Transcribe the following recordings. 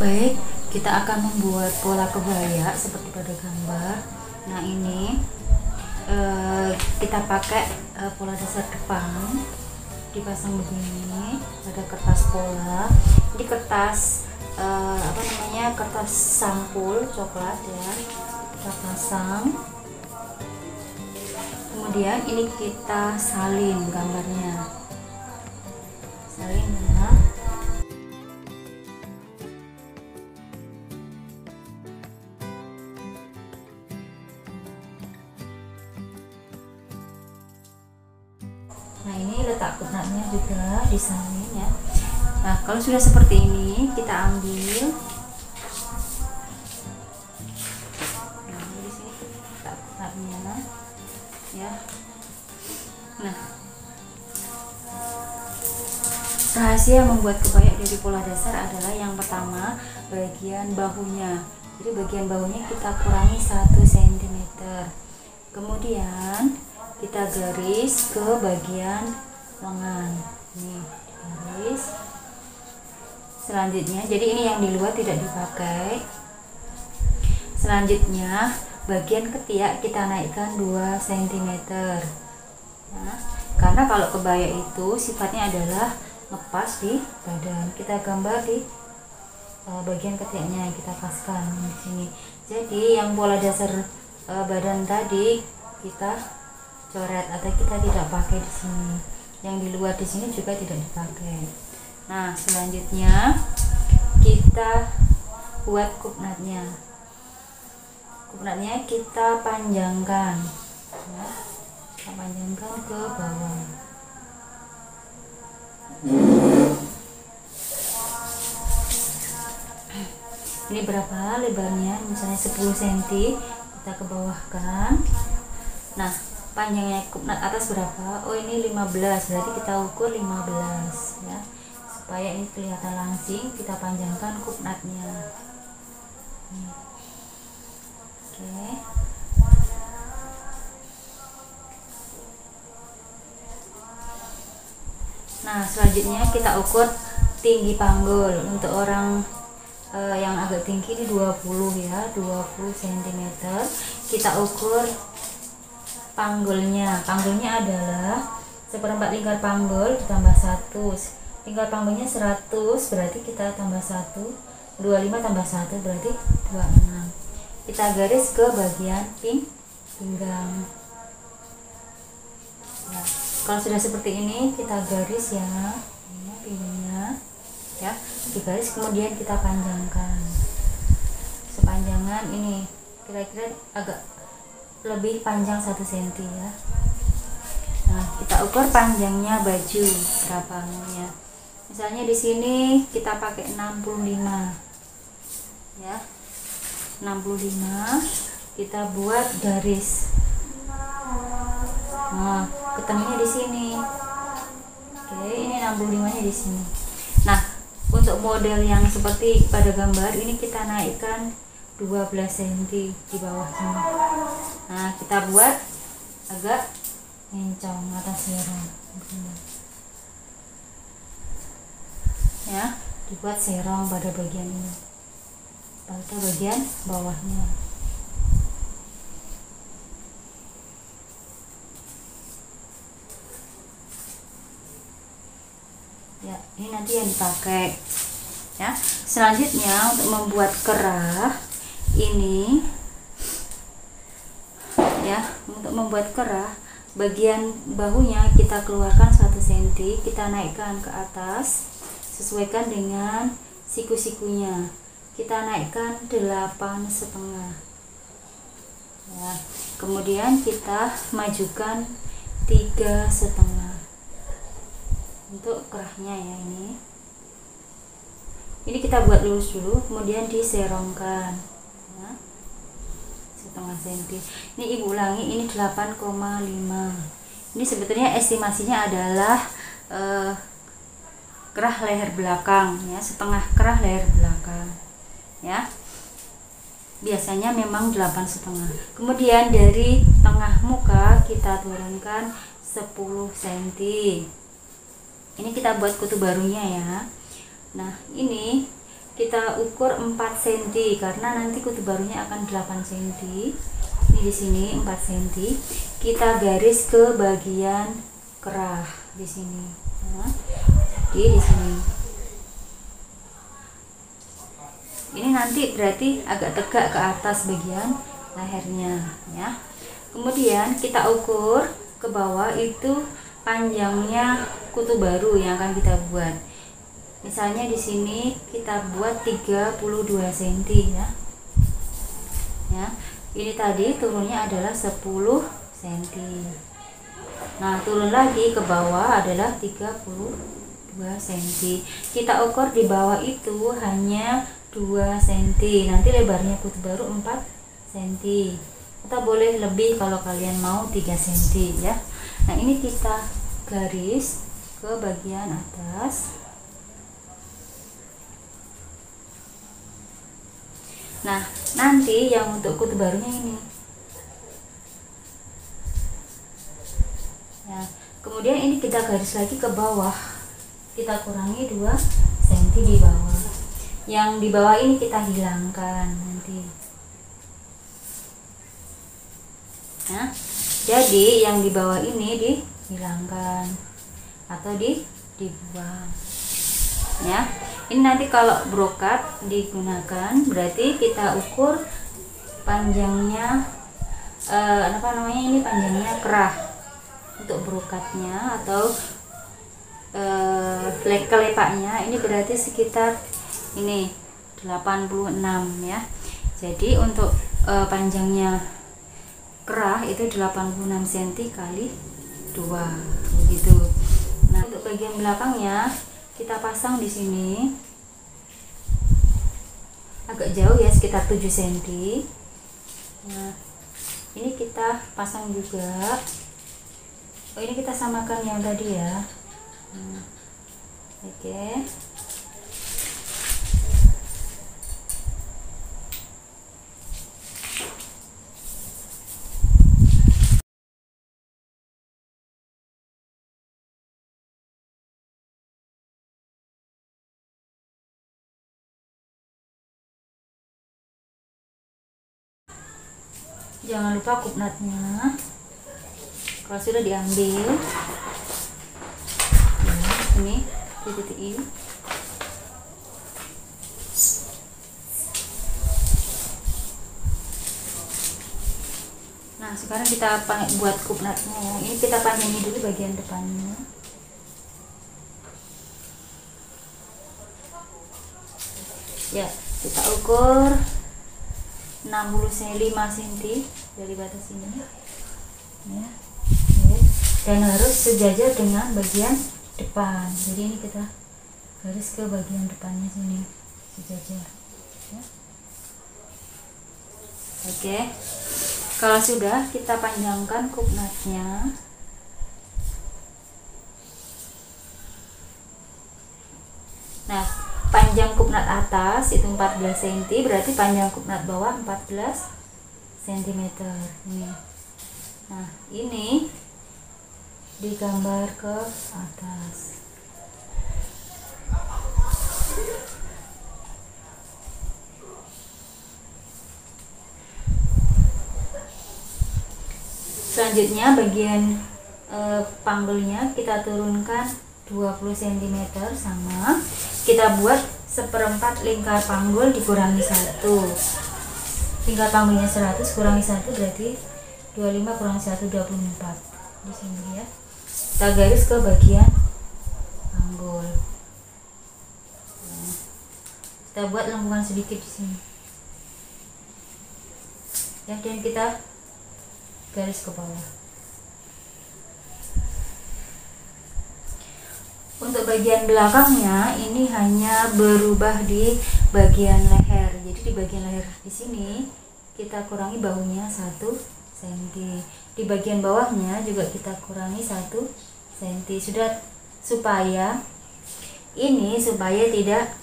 Baik, kita akan membuat pola kebaya seperti pada gambar. Nah, ini kita pakai pola dasar depan, dipasang begini pada kertas pola. Ini kertas kertas sampul coklat ya, kita pasang. Kemudian ini kita salin gambarnya, salin ya. Nah, ini letak kutnatnya juga disalin ya. Nah, kalau sudah seperti ini kita ambil. Nah, di sini letak kutnatnya ya. Nah, rahasia membuat kebaya dari pola dasar adalah yang pertama bagian bahunya. Jadi bagian bahunya kita kurangi 1 cm. Kemudian kita garis ke bagian lengan. Nih, garis. Selanjutnya, jadi ini yang di luar tidak dipakai. Selanjutnya, bagian ketiak kita naikkan 2 cm. Nah, karena kalau kebaya itu sifatnya adalah ngepas di badan. Kita gambar di bagian ketiaknya, kita paskan di sini. Jadi yang pola dasar badan tadi kita coret atau kita tidak pakai di sini. Yang di luar di sini juga tidak dipakai. Nah, selanjutnya kita buat kupnatnya. Kupnatnya kita panjangkan, ya. Kita panjangkan ke bawah. Ini berapa lebarnya? Misalnya 10 cm, kita ke bawahkan. Nah, panjangnya kupnat atas berapa? Oh, ini 15, berarti kita ukur 15 ya. Supaya ini kelihatan langsing, kita panjangkan kupnatnya. Oke. Nah, selanjutnya kita ukur tinggi panggul. Untuk orang yang agak tinggi ini 20 ya, 20 cm. Kita ukur panggulnya. Panggulnya adalah 1/4 lingkar panggul ditambah 1. Lingkar panggulnya 100, berarti kita tambah 1. 25 tambah 1 berarti 26. Kita garis ke bagian pinggang. Nah, kalau sudah seperti ini kita garis ya, ini pinggangnya ya, digaris kemudian kita panjangkan. Sepanjangan ini kira-kira agak lebih panjang 1 cm ya. Nah, kita ukur panjangnya baju berapa nya. Misalnya di sini kita pakai 65 ya, 65 kita buat garis. Nah, ketemunya di sini. Oke, ini 65-nya di sini. Nah, untuk model yang seperti pada gambar ini kita naikkan 12 cm di bawah sini. Nah, kita buat agak mencong atas serong. Ya, dibuat serong pada bagian ini. Pada bagian bawahnya. Ya, ini nanti yang dipakai ya. Selanjutnya untuk membuat kerah ini ya, untuk membuat kerah bagian bahunya kita keluarkan 1 cm, kita naikkan ke atas sesuaikan dengan siku-sikunya, kita naikkan 8,5 ya. Kemudian kita majukan 3,5 untuk kerahnya ya. Ini kita buat lurus dulu, kemudian diserongkan ya, 1/2 cm. Ini ibu ulangi, ini 8,5. Ini sebetulnya estimasinya adalah kerah leher belakang ya, setengah kerah leher belakang ya. Biasanya memang 8,5. Kemudian dari tengah muka kita turunkan 10 cm. Ini kita buat kutu barunya ya. Nah, ini kita ukur 4 cm karena nanti kutu barunya akan 8 cm. Ini di sini 4 cm. Kita garis ke bagian kerah di sini. Nah, di sini. Ini nanti berarti agak tegak ke atas bagian lehernya ya. Kemudian kita ukur ke bawah itu panjangnya kutu baru yang akan kita buat. Misalnya di sini kita buat 32 cm ya. Ya. Ini tadi turunnya adalah 10 cm. Nah, turun lagi ke bawah adalah 32 cm. Kita ukur di bawah itu hanya 2 cm. Nanti lebarnya kutu baru 4 cm. Atau boleh lebih kalau kalian mau 3 cm ya. Nah, ini kita garis ke bagian atas. Nah, nanti yang untuk kutu barunya ini. Nah, kemudian ini kita garis lagi ke bawah. Kita kurangi 2 cm di bawah. Yang di bawah ini kita hilangkan nanti. Nah, jadi yang di bawah ini dihilangkan atau dibuang. Ya. Ini nanti kalau brokat digunakan berarti kita ukur panjangnya ini panjangnya kerah untuk brokatnya atau kelepaknya ini berarti sekitar ini 86 ya. Jadi untuk panjangnya kerah itu 86 cm kali 2 begitu. Nah, untuk bagian belakangnya kita pasang di sini agak jauh ya, sekitar 7 cm. Nah, ini kita pasang juga. Oh, ini kita samakan yang tadi ya. Oke. Jangan lupa kupnatnya. Kalau sudah diambil, ya, ini dititik. Nah, sekarang kita buat kupnatnya ya. Ini kita panjangin dulu bagian depannya. Ya, kita ukur 65 cm dari batas ini ya. Oke. Dan harus sejajar dengan bagian depan. Jadi ini kita garis ke bagian depannya sini sejajar ya. Oke. Kalau sudah, kita panjangkan kupnatnya. Nah, panjang kupnat atas itu 14 cm, berarti panjang kupnat bawah 14 cm ini. Nah, ini digambar ke atas. Selanjutnya bagian panggulnya kita turunkan 20 cm sama. Kita buat 1/4 lingkar panggul dikurangi 1. Lingkar panggulnya 100 kurangi 1 berarti 25 kurangi 1 24 di sini ya. Kita garis ke bagian panggul. Nah, kita buat lengkungan sedikit di sini. Ya, dan kita garis ke bawah. Untuk bagian belakangnya ini hanya berubah di bagian leher. Jadi di bagian leher di sini kita kurangi bahunya 1 cm. Di bagian bawahnya juga kita kurangi 1 cm. Supaya tidak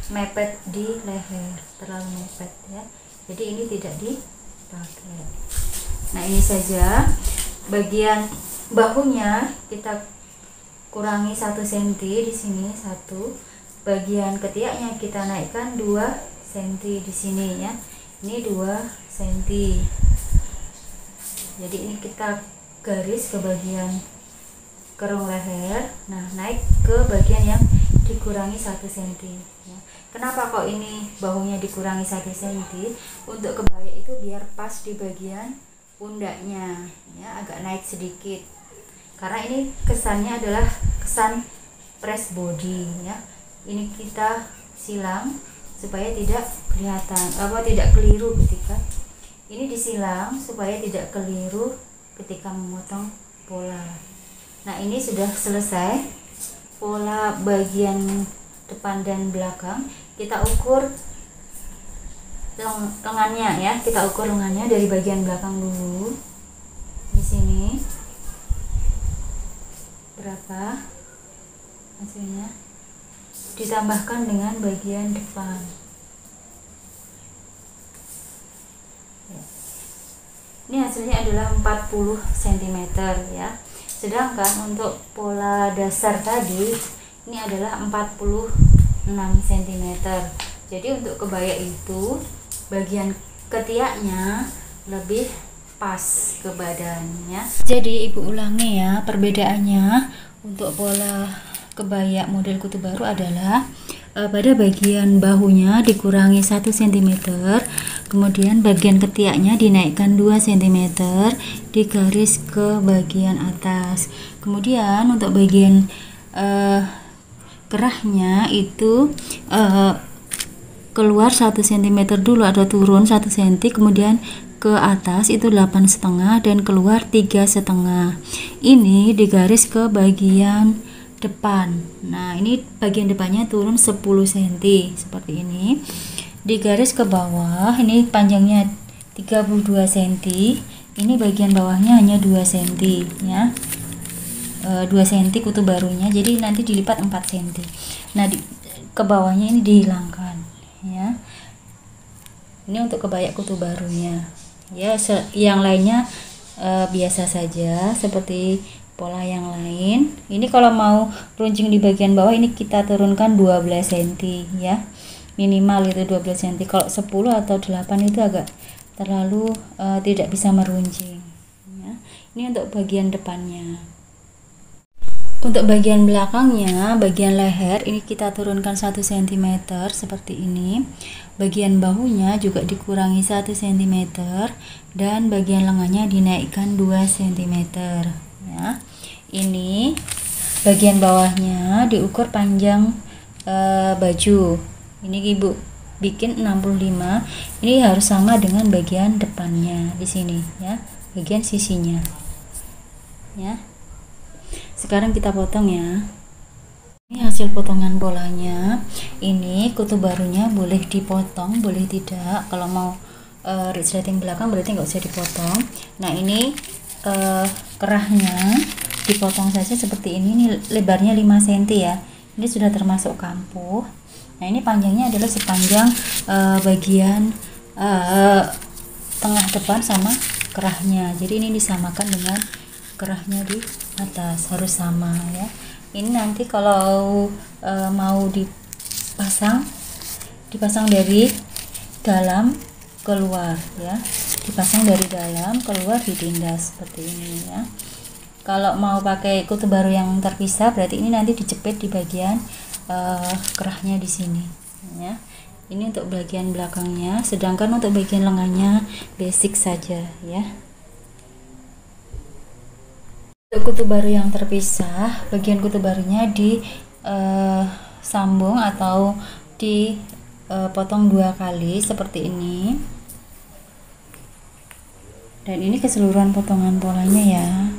mepet di leher, terlalu mepet ya. Jadi ini tidak dipakai. Nah, ini saja. Bagian bahunya kita kurangi 1 cm di sini 1. bagian ketiaknya kita naikkan 2 cm di sini ya. Ini 2 cm. Jadi ini kita garis ke bagian kerung leher. Nah, naik ke bagian yang dikurangi 1 cm ya. Kenapa kok ini bahunya dikurangi 1 cm? Untuk kebaya itu biar pas di bagian pundaknya ya, agak naik sedikit. Karena ini kesannya adalah kesan press body ya. Ini kita silang supaya tidak kelihatan tidak keliru ketika ini disilang, supaya tidak keliru ketika memotong pola. Nah, ini sudah selesai pola bagian depan dan belakang. Kita ukur lengannya ya. Kita ukur lengannya dari bagian belakang dulu. Di sini berapa hasilnya, ditambahkan dengan bagian depan ya. Ini hasilnya adalah 40 cm ya. Sedangkan untuk pola dasar tadi ini adalah 46 cm. Jadi untuk kebaya itu bagian ketiaknya lebih pas ke badannya. Jadi ibu ulangi ya, perbedaannya untuk pola kebaya model kutu baru adalah pada bagian bahunya dikurangi 1 cm, kemudian bagian ketiaknya dinaikkan 2 cm, digaris ke bagian atas. Kemudian untuk bagian kerahnya itu keluar 1 cm dulu atau turun 1 cm, kemudian ke atas itu 8,5 dan keluar 3,5. Ini digaris ke bagian depan. Nah, ini bagian depannya turun 10 cm seperti ini. Digaris ke bawah, ini panjangnya 32 cm. Ini bagian bawahnya hanya 2 cm ya. 2 cm kutu barunya, jadi nanti dilipat 4 cm. Nah, ke bawahnya ini dihilangkan ya. Ini untuk kebaya kutu barunya ya. Yang lainnya biasa saja seperti pola yang lain. Ini kalau mau runcing di bagian bawah ini kita turunkan 12 cm ya, minimal itu 12 cm. Kalau 10 atau 8 itu agak terlalu tidak bisa meruncing ya. Ini untuk bagian depannya. Untuk bagian belakangnya, bagian leher ini kita turunkan 1 cm seperti ini. Bagian bahunya juga dikurangi 1 cm dan bagian lengannya dinaikkan 2 cm ya. Ini bagian bawahnya diukur panjang baju. Ini ibu bikin 65. Ini harus sama dengan bagian depannya di sini ya, bagian sisinya ya. Sekarang kita potong ya. Ini hasil potongan polanya. Ini kutu barunya boleh dipotong, boleh tidak. Kalau mau resleting belakang berarti nggak usah dipotong. Nah, ini kerahnya dipotong saja seperti ini. Ini lebarnya 5 cm ya. Ini sudah termasuk kampuh. Nah, ini panjangnya adalah sepanjang bagian tengah depan sama kerahnya. Jadi ini disamakan dengan kerahnya di atas, harus sama ya. Ini nanti kalau mau dipasang dari dalam keluar ya, dipasang dari dalam keluar, ditindas seperti ini ya. Kalau mau pakai kutu baru yang terpisah berarti ini nanti dijepit di bagian kerahnya di sini ya. Ini untuk bagian belakangnya, sedangkan untuk bagian lengannya basic saja ya. Untuk kutu baru yang terpisah, bagian kutu barunya disambung atau dipotong 2 kali seperti ini. Dan ini keseluruhan potongan polanya ya.